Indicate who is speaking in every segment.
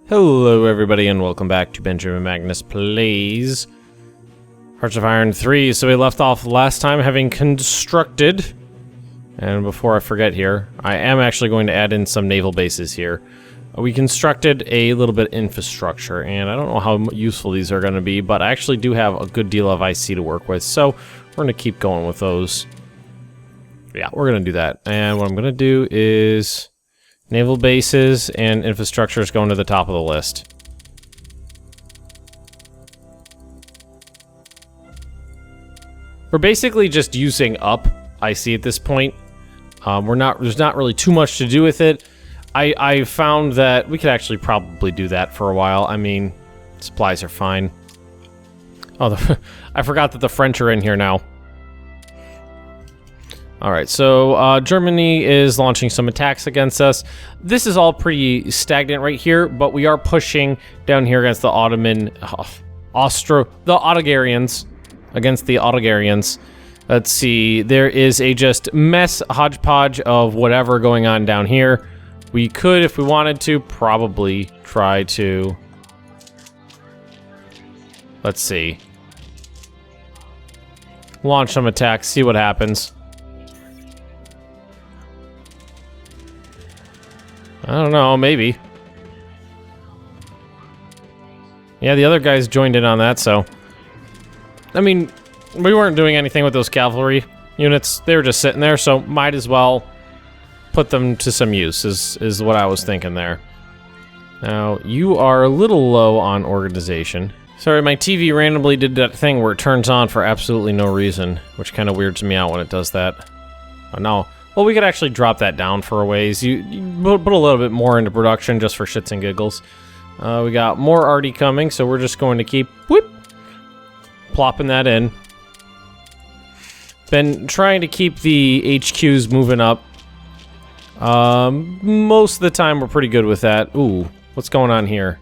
Speaker 1: Hello everybody and welcome back to Benjamin Magnus Plays Hearts of Iron 3. So we left off last time having constructed, and before I forget here, I am actually going to add in some naval bases here. We constructed a little bit of infrastructure, and I don't know how useful these are going to be, but I actually do have a good deal of IC to work with, so we're going to keep going with those. Yeah, we're going to do that. And what I'm going to do is naval bases and infrastructure is going to the top of the list. We're basically just using up IC at this point. There's not really too much to do with it. I found that we could actually probably do that for a while. I mean, supplies are fine. Oh, I forgot that the French are in here now. Alright, so Germany is launching some attacks against us. This is all pretty stagnant right here, but we are pushing down here against the Autogarians. Against the Autogarians. Let's see, there is a just mess hodgepodge of whatever going on down here. We could, if we wanted to, probably try to... Let's see. Launch some attacks, see what happens. I don't know, maybe. Yeah, the other guys joined in on that, so... I mean, we weren't doing anything with those cavalry units. They were just sitting there, so might as well put them to some use, is what I was thinking there. Now, you are a little low on organization. Sorry, my TV randomly did that thing where it turns on for absolutely no reason, which kind of weirds me out when it does that. Oh, no. Well, we could actually drop that down for a ways. You put a little bit more into production just for shits and giggles. We got more arty coming, so we're just going to keep plopping that in. Been trying to keep the HQs moving up. Most of the time we're pretty good with that. Ooh, what's going on here?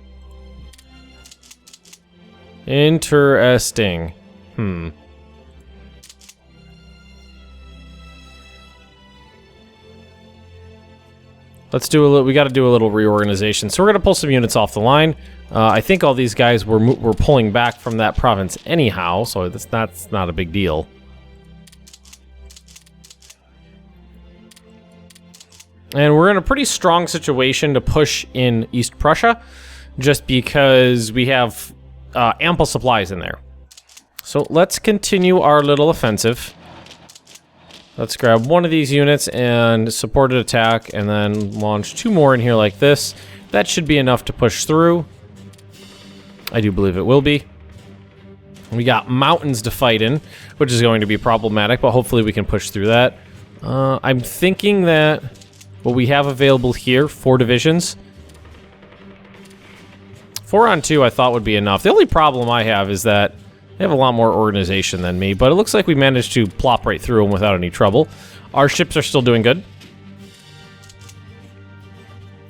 Speaker 1: Interesting. Let's do a little. We got to do a little reorganization. So we're gonna pull some units off the line. I think all these guys were pulling back from that province anyhow, so that's not a big deal. And we're in a pretty strong situation to push in East Prussia, just because we have ample supplies in there. So let's continue our little offensive. Let's grab one of these units and supported attack, and then launch two more in here like this. That should be enough to push through. I do believe it will be. We got mountains to fight in, which is going to be problematic, but hopefully we can push through that. I'm thinking that what we have available here, 4 divisions. 4 on 2 I thought would be enough. The only problem I have is that they have a lot more organization than me, but it looks like we managed to plop right through them without any trouble. Our ships are still doing good.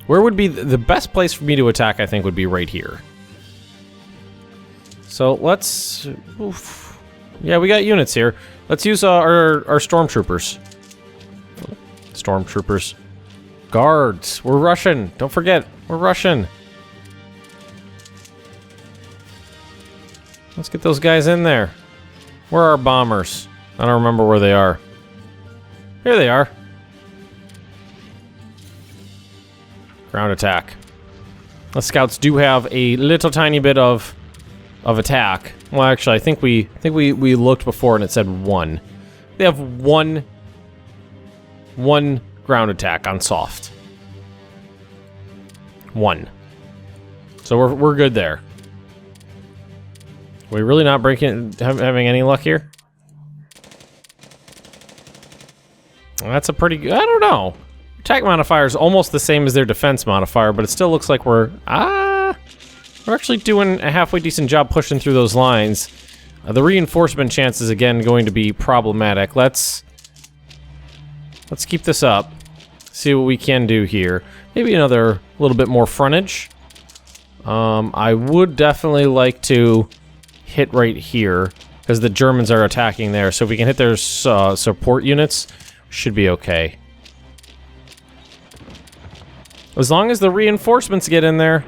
Speaker 1: Where would be the best place for me to attack, I think, would be right here. So let's... Oof. Yeah, we got units here. Let's use our stormtroopers. Stormtroopers. Guards. We're Russian. Don't forget, we're Russian. Let's get those guys in there. Where are our bombers? I don't remember where they are. Here they are. Ground attack. The scouts do have a little tiny bit of attack. Well, actually, I think we looked before and it said 1. They have one ground attack on soft. 1. So we're good there. Are we really not having any luck here? Well, that's a pretty good... I don't know. Attack modifier is almost the same as their defense modifier, but it still looks like we're actually doing a halfway decent job pushing through those lines. The reinforcement chance is again going to be problematic. Let's keep this up. See what we can do here. Maybe another little bit more frontage. I would definitely like to hit right here because the Germans are attacking there, so if we can hit their support units, should be okay. As long as the reinforcements get in there,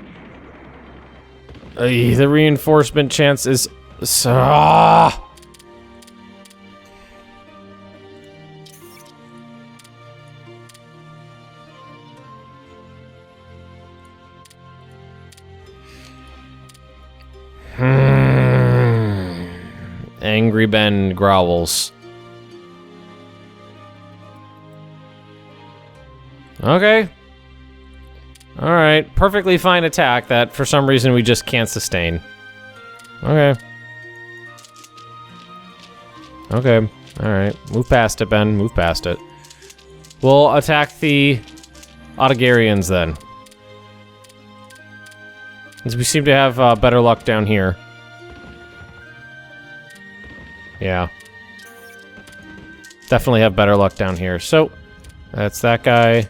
Speaker 1: The reinforcement chance is... Ah! Angry Ben growls. Okay. Alright, perfectly fine attack that for some reason we just can't sustain. Okay. Okay, alright. Move past it, Ben. Move past it. We'll attack the Ottagarians then. As we seem to have better luck down here. Yeah. Definitely have better luck down here. So, that's that guy.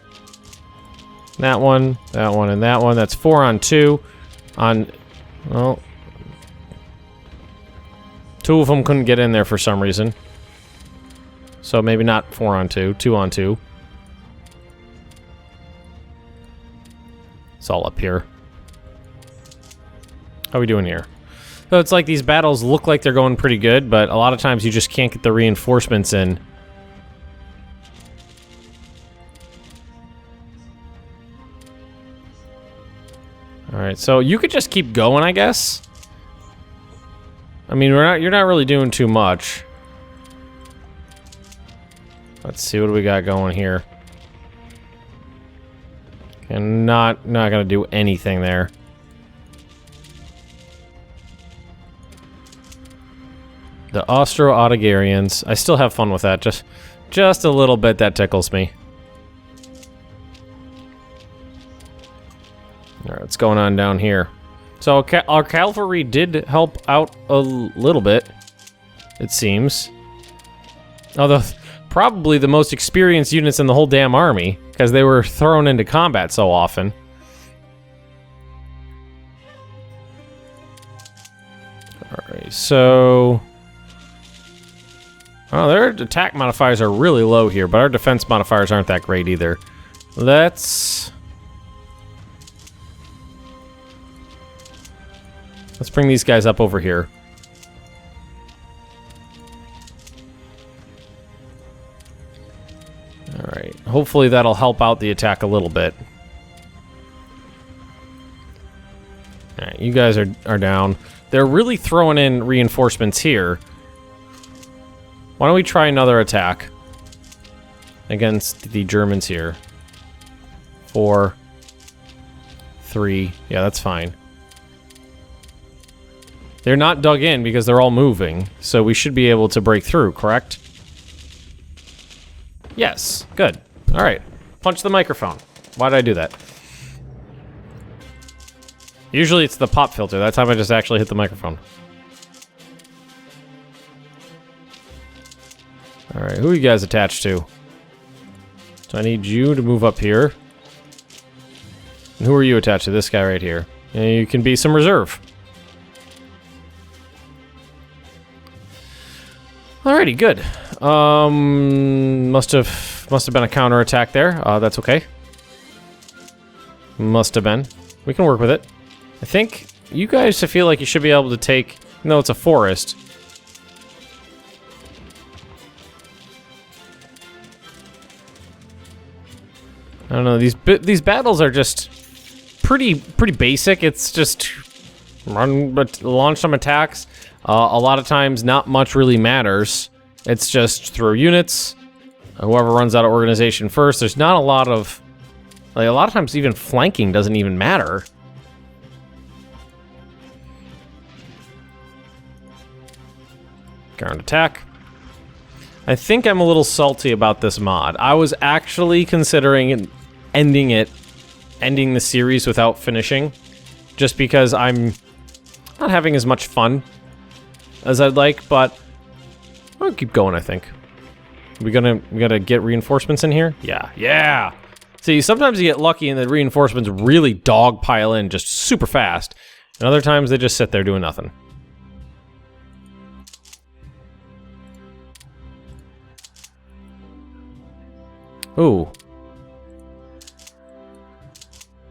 Speaker 1: That one, and that one. That's 4 on 2. On, well... 2 of them couldn't get in there for some reason. So maybe not 4 on 2, 2 on 2. It's all up here. How are we doing here? So it's like these battles look like they're going pretty good, but a lot of times you just can't get the reinforcements in. Alright, so you could just keep going, I guess. I mean, you're not really doing too much. Let's see, what do we got going here? And not gonna do anything there. The Austro-Ottagarians. I still have fun with that. Just a little bit. That tickles me. Alright, what's going on down here? So, our cavalry did help out a little bit, it seems. Although, probably the most experienced units in the whole damn army, because they were thrown into combat so often. Alright, so... Oh, their attack modifiers are really low here, but our defense modifiers aren't that great either. Let's bring these guys up over here. Alright, hopefully that'll help out the attack a little bit. Alright, you guys are down. They're really throwing in reinforcements here. Why don't we try another attack against the Germans here? 4, 3, yeah, that's fine. They're not dug in because they're all moving, so we should be able to break through, correct? Yes, good. Alright, punch the microphone. Why did I do that? Usually it's the pop filter, that time I just actually hit the microphone. Alright, who are you guys attached to? So I need you to move up here. And who are you attached to? This guy right here. And you can be some reserve. Alrighty, good. Must have been a counterattack there. That's okay. Must have been. We can work with it. I think you guys feel like you should be able to take... No, it's a forest. I don't know, these battles are just pretty basic. It's just launch some attacks. A lot of times, not much really matters. It's just throw units. Whoever runs out of organization first. There's not a lot of... Like, a lot of times even flanking doesn't even matter. Ground attack. I think I'm a little salty about this mod. I was actually considering ending the series without finishing, just because I'm not having as much fun as I'd like, but I'll keep going, I think. We gotta get reinforcements in here? Yeah. See, sometimes you get lucky and the reinforcements really dogpile in just super fast, and other times they just sit there doing nothing. Ooh.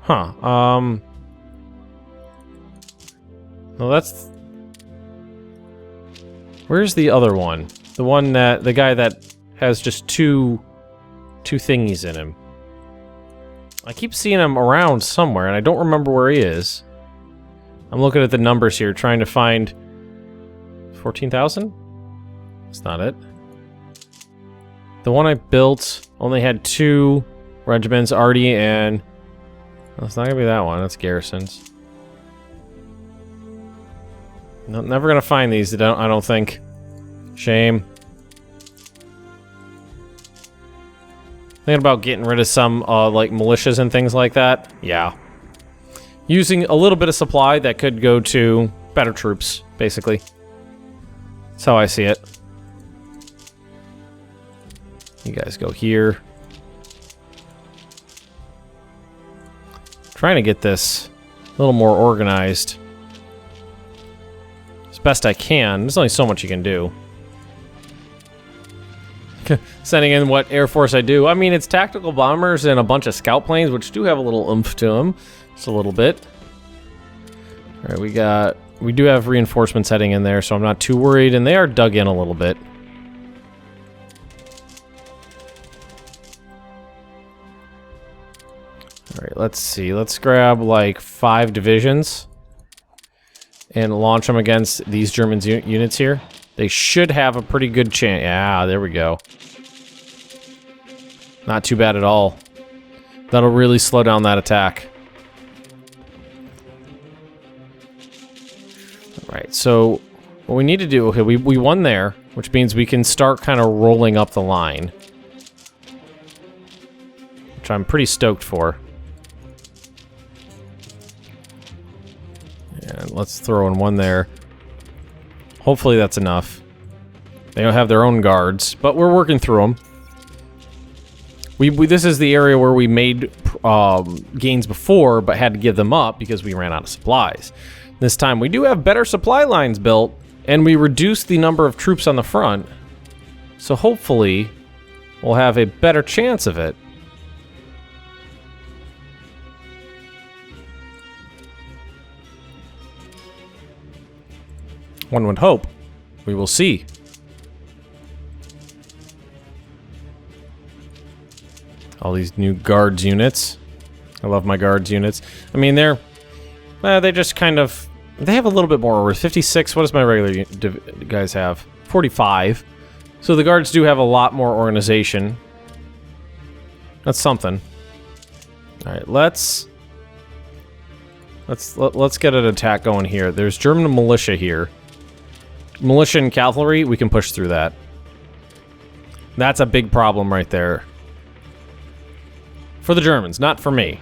Speaker 1: Huh, Well, that's... Where's the other one? The one that... The guy that has just two thingies in him. I keep seeing him around somewhere, and I don't remember where he is. I'm looking at the numbers here, trying to find... 14,000? That's not it. The one I built only had 2 regiments, Artie and... Well, it's not gonna be that one, that's Garrison's. No, never gonna find these, I don't think. Shame. Thinking about getting rid of some, like, militias and things like that. Yeah. Using a little bit of supply that could go to better troops, basically. That's how I see it. You guys go here. Trying to get this a little more organized. As best I can. There's only so much you can do. Sending in what Air Force I do. I mean, it's tactical bombers and a bunch of scout planes, which do have a little oomph to them. Just a little bit. Alright, we do have reinforcements heading in there, so I'm not too worried, and they are dug in a little bit. Alright, let's see. Let's grab like 5 divisions and launch them against these German units here. They should have a pretty good chance. Yeah, there we go. Not too bad at all. That'll really slow down that attack. Alright, so what we need to do... Okay, we won there, which means we can start kind of rolling up the line. Which I'm pretty stoked for. And let's throw in one there. Hopefully that's enough. They don't have their own guards, but we're working through them. This is the area where we made gains before, but had to give them up because we ran out of supplies. This time we do have better supply lines built, and we reduced the number of troops on the front. So hopefully we'll have a better chance of it. One would hope. We will see. All these new guards units. I love my guards units. I mean, they just kind of... They have a little bit more. 56. What does my regular guys have? 45. So the guards do have a lot more organization. That's something. All right, let's get an attack going here. There's German militia here. Militia and cavalry, we can push through that. That's a big problem right there. For the Germans, not for me.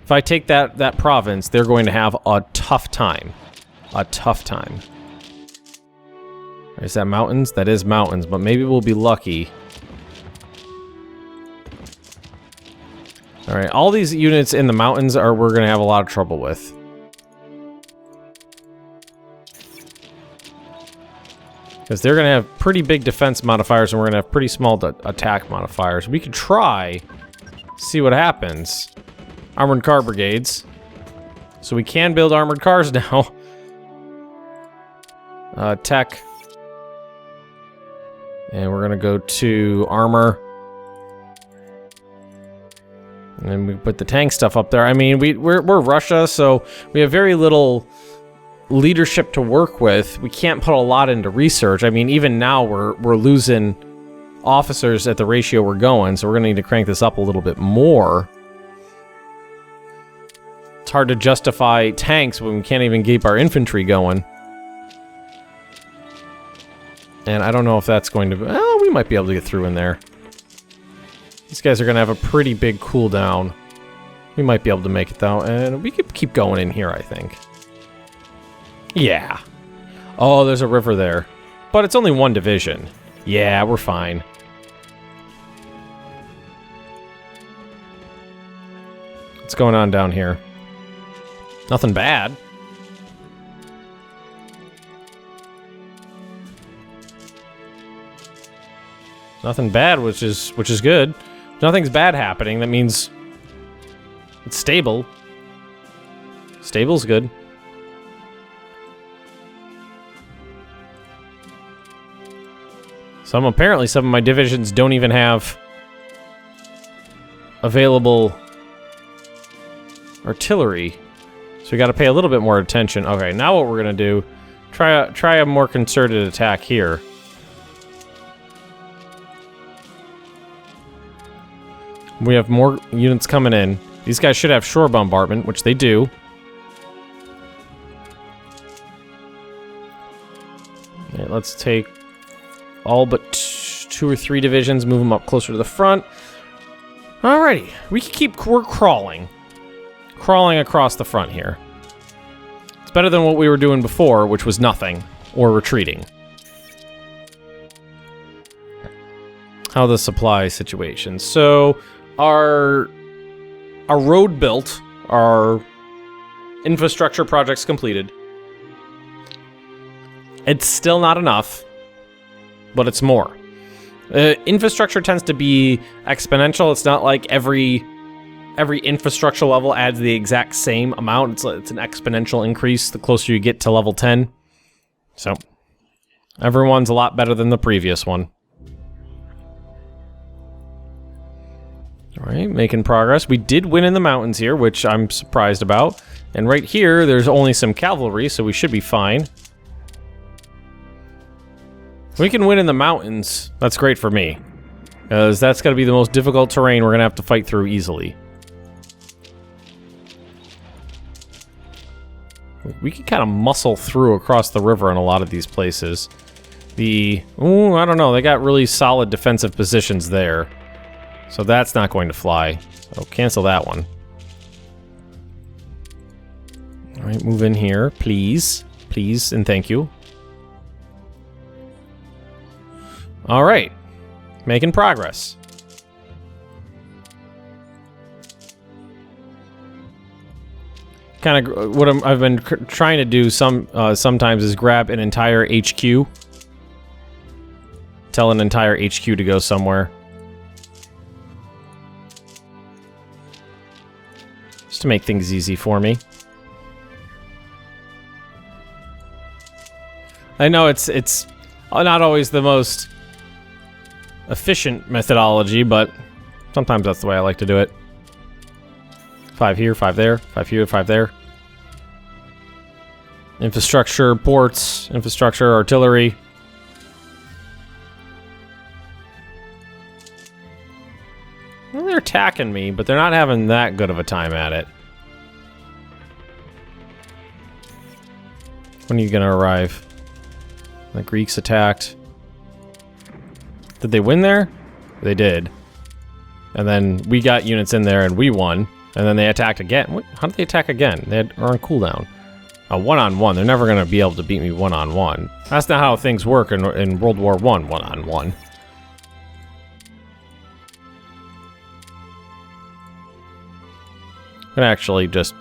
Speaker 1: If I take that province, they're going to have a tough time. A tough time. Is that mountains? That is mountains, but maybe we'll be lucky. Alright, all these units in the mountains we're going to have a lot of trouble with. Because they're going to have pretty big defense modifiers, and we're going to have pretty small attack modifiers. We could try, see what happens. Armored car brigades. So we can build armored cars now. Tech. And we're going to go to armor. And then we put the tank stuff up there. I mean, we're Russia, so we have very little leadership to work with. We can't put a lot into research. I mean, even now we're losing officers at the ratio we're going, so we're gonna need to crank this up a little bit more. It's hard to justify tanks when we can't even keep our infantry going. And I don't know if that's going to... Well, we might be able to get through in there. These guys are gonna have a pretty big cooldown. We might be able to make it though, and we could keep going in here, I think. Yeah. Oh, there's a river there. But it's only one division. Yeah, we're fine. What's going on down here? Nothing bad. Nothing bad, which is good. Nothing's bad happening. That means it's stable. Stable's good. Apparently some of my divisions don't even have available artillery. So we got to pay a little bit more attention. Okay, now what we're going to do, try a more concerted attack here. We have more units coming in. These guys should have shore bombardment, which they do. Okay, let's take all but 2 or 3 divisions, move them up closer to the front. Alrighty, we're crawling. Crawling across the front here. It's better than what we were doing before, which was nothing, or retreating. How the supply situation. So, our road built, our infrastructure projects completed. It's still not enough, but it's more. Infrastructure tends to be exponential. It's not like every infrastructure level adds the exact same amount. It's an exponential increase the closer you get to level 10. So, everyone's a lot better than the previous one. Alright, making progress. We did win in the mountains here, which I'm surprised about. And right here, there's only some cavalry, so we should be fine. We can win in the mountains. That's great for me. Because that's going to be the most difficult terrain we're going to have to fight through easily. We can kind of muscle through across the river in a lot of these places. I don't know. They got really solid defensive positions there. So that's not going to fly. So cancel that one. Alright, move in here, please. Please, and thank you. Alright. Making progress. Kind of what I've been trying to do sometimes is grab an entire HQ. Tell an entire HQ to go somewhere. To make things easy for me. I know it's not always the most efficient methodology, but sometimes that's the way I like to do it. 5 here, 5 there, 5 here, 5 there. Infrastructure, ports, infrastructure, artillery. Well, they're attacking me, but they're not having that good of a time at it. When are you gonna arrive? The Greeks attacked. Did they win there? They did. And then we got units in there and we won. And then they attacked again. What? How did they attack again? They are on cooldown. A one-on-one. They're never gonna be able to beat me one-on-one. That's not how things work in World War I, one-on-one. I'm gonna actually just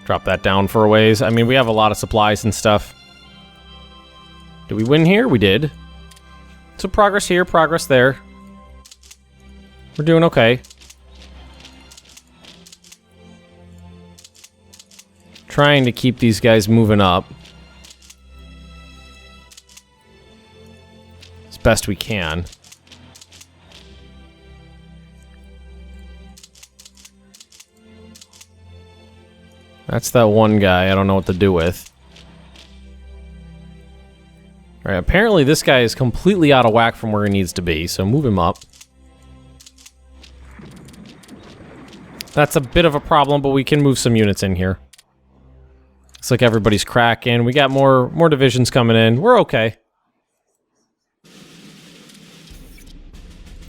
Speaker 1: drop that down for a ways. I mean, we have a lot of supplies and stuff. Did we win here? We did. So progress here, progress there. We're doing okay. Trying to keep these guys moving up as best we can. That's that one guy I don't know what to do with. Alright, apparently this guy is completely out of whack from where he needs to be, so move him up. That's a bit of a problem, but we can move some units in here. Looks like everybody's cracking. We got more divisions coming in. We're okay. A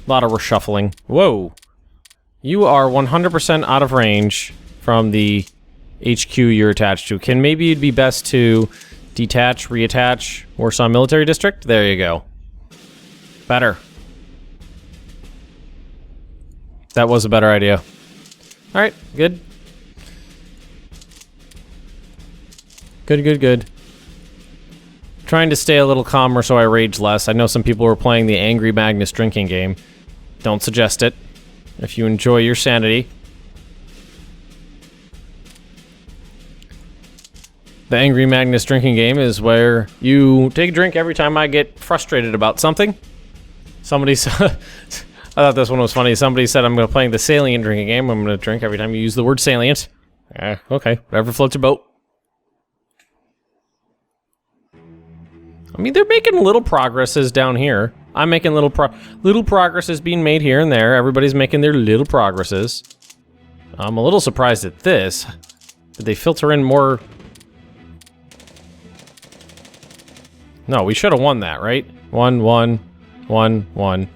Speaker 1: lot of reshuffling. Whoa. You are 100% out of range from the HQ you're attached to. Maybe it'd be best to detach, reattach, Warsaw Military District? There you go. Better. That was a better idea. Alright, good. Good. Trying to stay a little calmer so I rage less. I know some people were playing the Angry Magnus drinking game. Don't suggest it. If you enjoy your sanity. The Angry Magnus drinking game is where you take a drink every time I get frustrated about something. Somebody said, I thought this one was funny. Somebody said, I'm going to play the salient drinking game. I'm going to drink every time you use the word salient. Okay, whatever floats your boat. I mean, they're making little progresses down here. I'm making little progresses being made here and there. Everybody's making their little progresses. I'm a little surprised at this. Did they filter in more? No, we should have won that, right? 1, 1, 1, 1.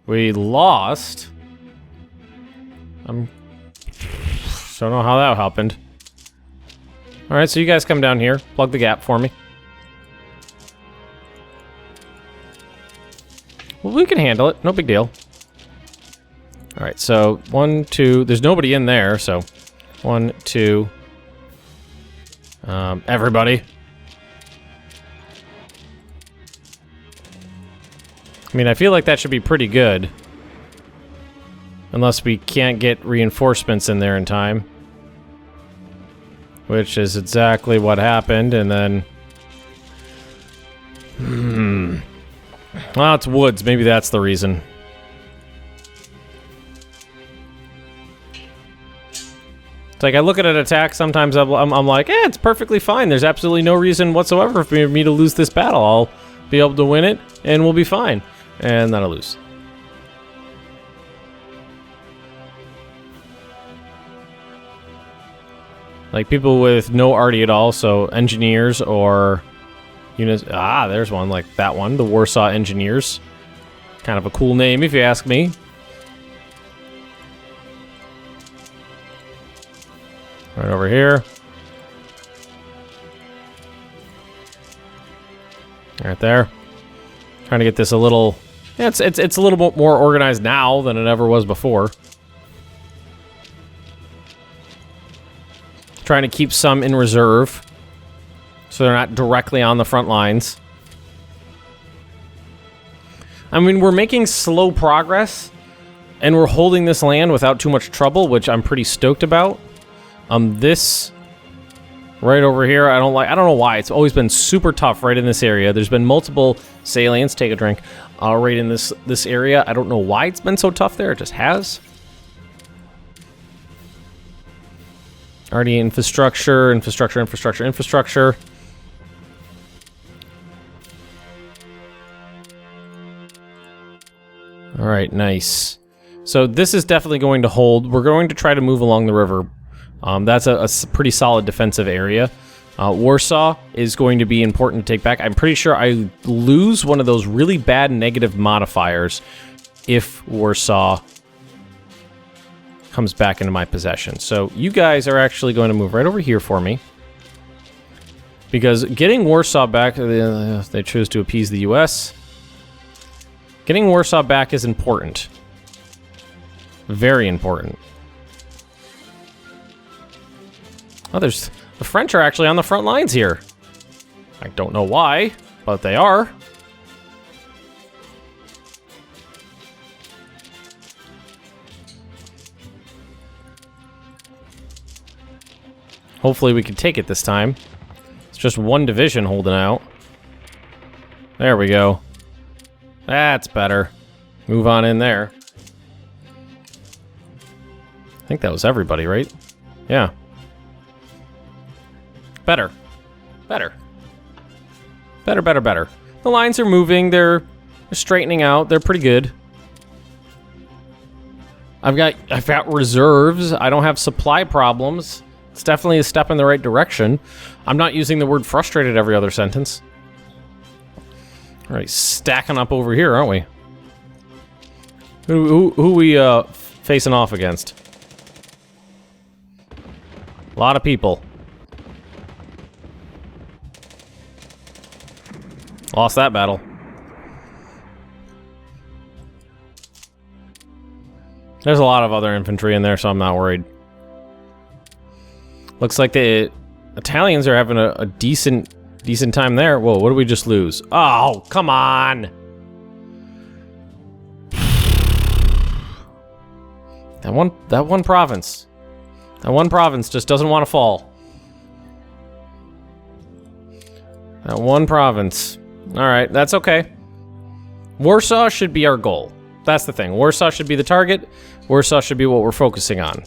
Speaker 1: We lost. Don't know how that happened. All right, so you guys come down here, plug the gap for me. Well, we can handle it. No big deal. All right, so 1, 2. There's nobody in there, so 1, 2. Everybody. I mean, I feel like that should be pretty good. Unless we can't get reinforcements in there in time. Which is exactly what happened, and then... Well, it's woods. Maybe that's the reason. It's like I look at an attack, sometimes I'm like, it's perfectly fine. There's absolutely no reason whatsoever for me to lose this battle. I'll be able to win it, and we'll be fine. And then I lose. Like people with no arty at all, so engineers or units. Ah, there's one like that one, the Warsaw Engineers. Kind of a cool name if you ask me. Right over here. Right there. Trying to get this a little... Yeah, it's a little bit more organized now than it ever was before. Trying to keep some in reserve. So they're not directly on the front lines. I mean, we're making slow progress. And we're holding this land without too much trouble, which I'm pretty stoked about. This... right over here, I don't know why. It's always been super tough right in this area. There's been multiple salients, take a drink, right in this area. I don't know why it's been so tough there. It just has. Already infrastructure. All right, nice. So this is definitely going to hold. We're going to try to move along the river. That's a pretty solid defensive area. Warsaw is going to be important to take back. I'm pretty sure I lose one of those really bad negative modifiers if Warsaw comes back into my possession. So you guys are actually going to move right over here for me. Because getting Warsaw back, they choose to appease the US. Getting Warsaw back is important. Very important. Oh, the French are actually on the front lines here. I don't know why, but they are. Hopefully we can take it this time. It's just one division holding out. There we go. That's better. Move on in there. I think that was everybody, right? Yeah. Better. Better. Better. The lines are moving. They're straightening out. They're pretty good. I've got reserves. I don't have supply problems. It's definitely a step in the right direction. I'm not using the word frustrated every other sentence. All right, stacking up over here, aren't we? Who we facing off against? A lot of people. Lost that battle. There's a lot of other infantry in there, so I'm not worried. Looks like the Italians are having a decent time there. Whoa, what did we just lose? Oh, come on! That one province. That one province just doesn't want to fall. That one province. Alright, that's okay. Warsaw should be our goal. That's the thing. Warsaw should be the target. Warsaw should be what we're focusing on.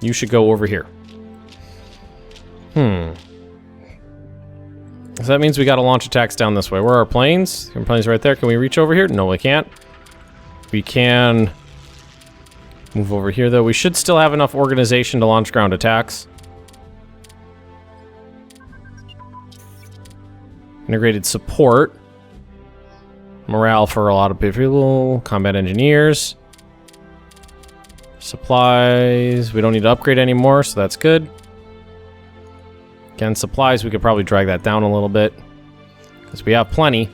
Speaker 1: You should go over here. So that means we got to launch attacks down this way. Where are our planes? Our planes right there. Can we reach over here? No, we can't. We can move over here, though. We should still have enough organization to launch ground attacks. Integrated support. Morale for a lot of people. Combat engineers. Supplies. We don't need to upgrade anymore, so that's good. Again, supplies, we could probably drag that down a little bit, because we have plenty.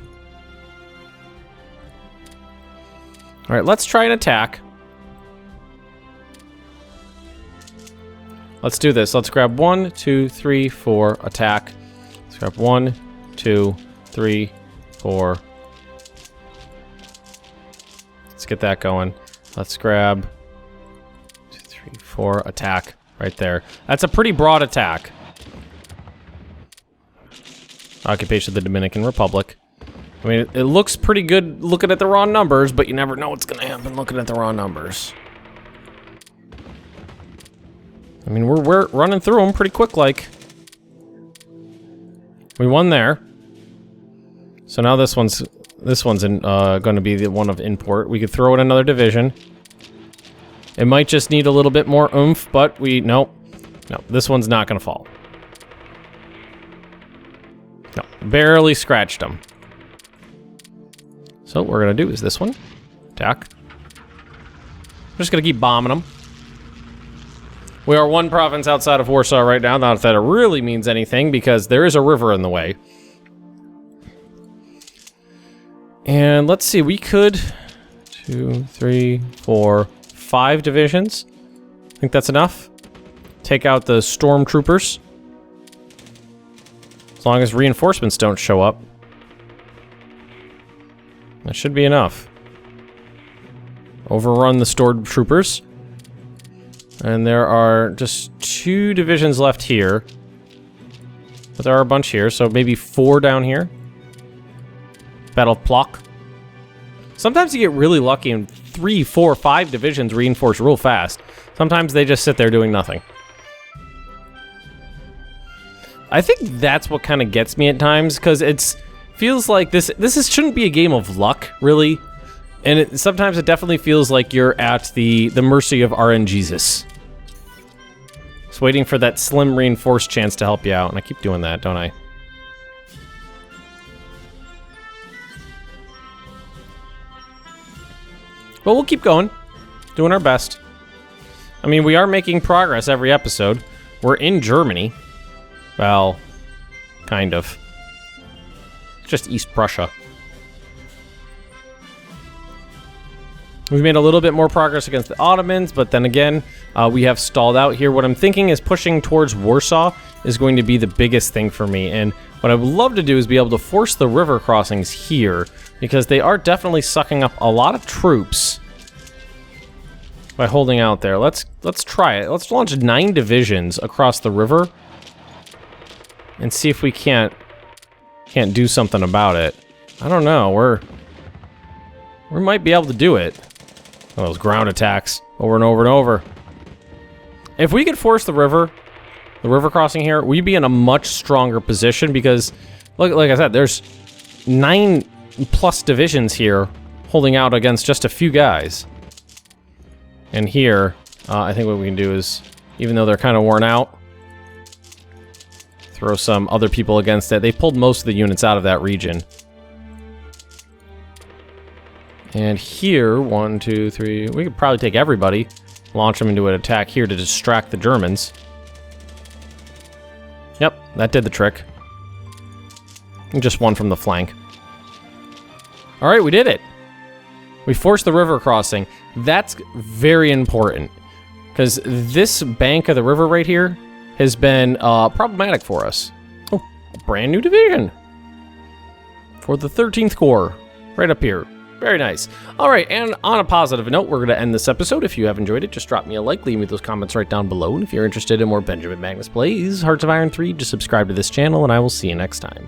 Speaker 1: Alright, let's try an attack. Let's do this. Let's grab 1, 2, 3, 4, attack. Let's grab 1, 2, 3, 4. Let's get that going. Let's grab 2, 3, 4, attack right there. That's a pretty broad attack. Occupation of the Dominican Republic. I mean, it looks pretty good looking at the raw numbers, but you never know what's going to happen looking at the raw numbers. I mean, we're running through them pretty quick, like. We won there. So now this one's going to be the one of import. We could throw in another division. It might just need a little bit more oomph, but no, this one's not going to fall. No, barely scratched them. So what we're going to do is this one. Attack. We're just going to keep bombing them. We are one province outside of Warsaw right now. Not that it really means anything, because there is a river in the way. And let's see, we could 2, 3, 4, 5 divisions. I think that's enough. Take out the stormtroopers. As long as reinforcements don't show up. That should be enough. Overrun the stormtroopers. And there are just 2 divisions left here. But there are a bunch here, so maybe 4 down here. Battle Plock. Sometimes you get really lucky and 3, 4, 5 divisions reinforce real fast. Sometimes they just sit there doing nothing. I think that's what kind of gets me at times, because it feels like this shouldn't be a game of luck, really. And sometimes it definitely feels like you're at the mercy of RNGesus. Just waiting for that slim reinforced chance to help you out, and I keep doing that, don't I? But we'll keep going, doing our best. I mean, we are making progress every episode. We're in Germany. Well, kind of. Just East Prussia. We've made a little bit more progress against the Ottomans, but then again, we have stalled out here. What I'm thinking is pushing towards Warsaw is going to be the biggest thing for me. And what I would love to do is be able to force the river crossings here, because they are definitely sucking up a lot of troops by holding out there. Let's try it. Let's launch 9 divisions across the river and see if we can't do something about it. I don't know. We might be able to do it. Those ground attacks over and over and over. If we could force the river crossing here, we'd be in a much stronger position, because, like I said, there's 9+ divisions here holding out against just a few guys. And here, I think what we can do is, even though they're kind of worn out, throw some other people against it. They've pulled most of the units out of that region. And here, 1, 2, 3, we could probably take everybody, launch them into an attack here to distract the Germans. Yep, that did the trick. And just one from the flank. Alright, we did it. We forced the river crossing. That's very important, because this bank of the river right here has been problematic for us. Oh, a brand new division for the 13th Corps, right up here. Very nice. All right, and on a positive note, we're going to end this episode. If you have enjoyed it, just drop me a like, leave me those comments right down below, and if you're interested in more Benjamin Magnus Plays Hearts of Iron 3, just subscribe to this channel, and I will see you next time.